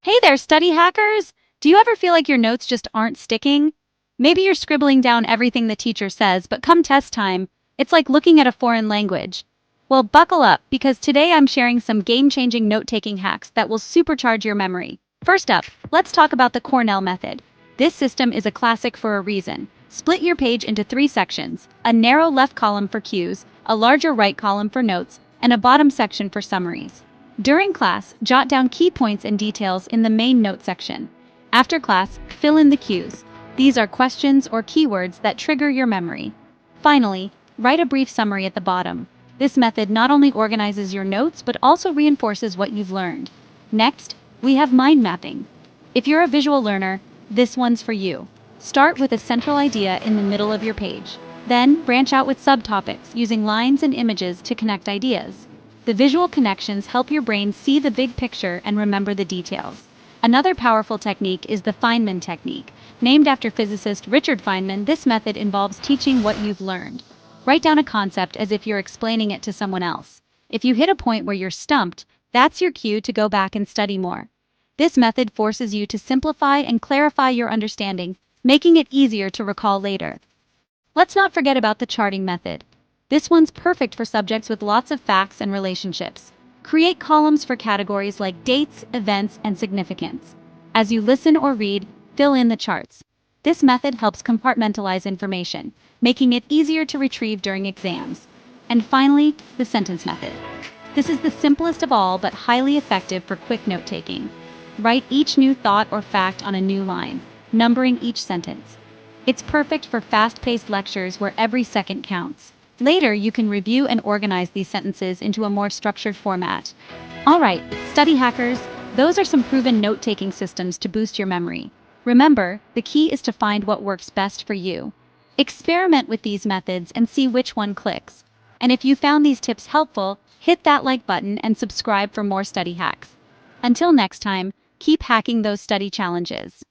Hey there, study hackers! Do you ever feel like your notes just aren't sticking? Maybe you're scribbling down everything the teacher says, but come test time, it's like looking at a foreign language. Well, buckle up, because today I'm sharing some game-changing note-taking hacks that will supercharge your memory. First up, let's talk about the Cornell method. This system is a classic for a reason. Split your page into 3 sections: a narrow left column for cues, a larger right column for notes, and a bottom section for summaries. During class, jot down key points and details in the main note section. After class, fill in the cues. These are questions or keywords that trigger your memory. Finally, write a brief summary at the bottom. This method not only organizes your notes but also reinforces what you've learned. Next, we have mind mapping. If you're a visual learner, this one's for you. Start with a central idea in the middle of your page. Then, branch out with subtopics using lines and images to connect ideas. The visual connections help your brain see the big picture and remember the details. Another powerful technique is the Feynman technique. Named after physicist Richard Feynman, this method involves teaching what you've learned. Write down a concept as if you're explaining it to someone else. If you hit a point where you're stumped, that's your cue to go back and study more. This method forces you to simplify and clarify your understanding, making it easier to recall later. Let's not forget about the charting method. This one's perfect for subjects with lots of facts and relationships. Create columns for categories like dates, events, and significance. As you listen or read, fill in the charts. This method helps compartmentalize information, making it easier to retrieve during exams. And finally, the sentence method. This is the simplest of all but highly effective for quick note-taking. Write each new thought or fact on a new line, numbering each sentence. It's perfect for fast-paced lectures where every second counts. Later, you can review and organize these sentences into a more structured format. Alright, study hackers, those are some proven note-taking systems to boost your memory. Remember, the key is to find what works best for you. Experiment with these methods and see which one clicks. And if you found these tips helpful, hit that like button and subscribe for more study hacks. Until next time, keep hacking those study challenges.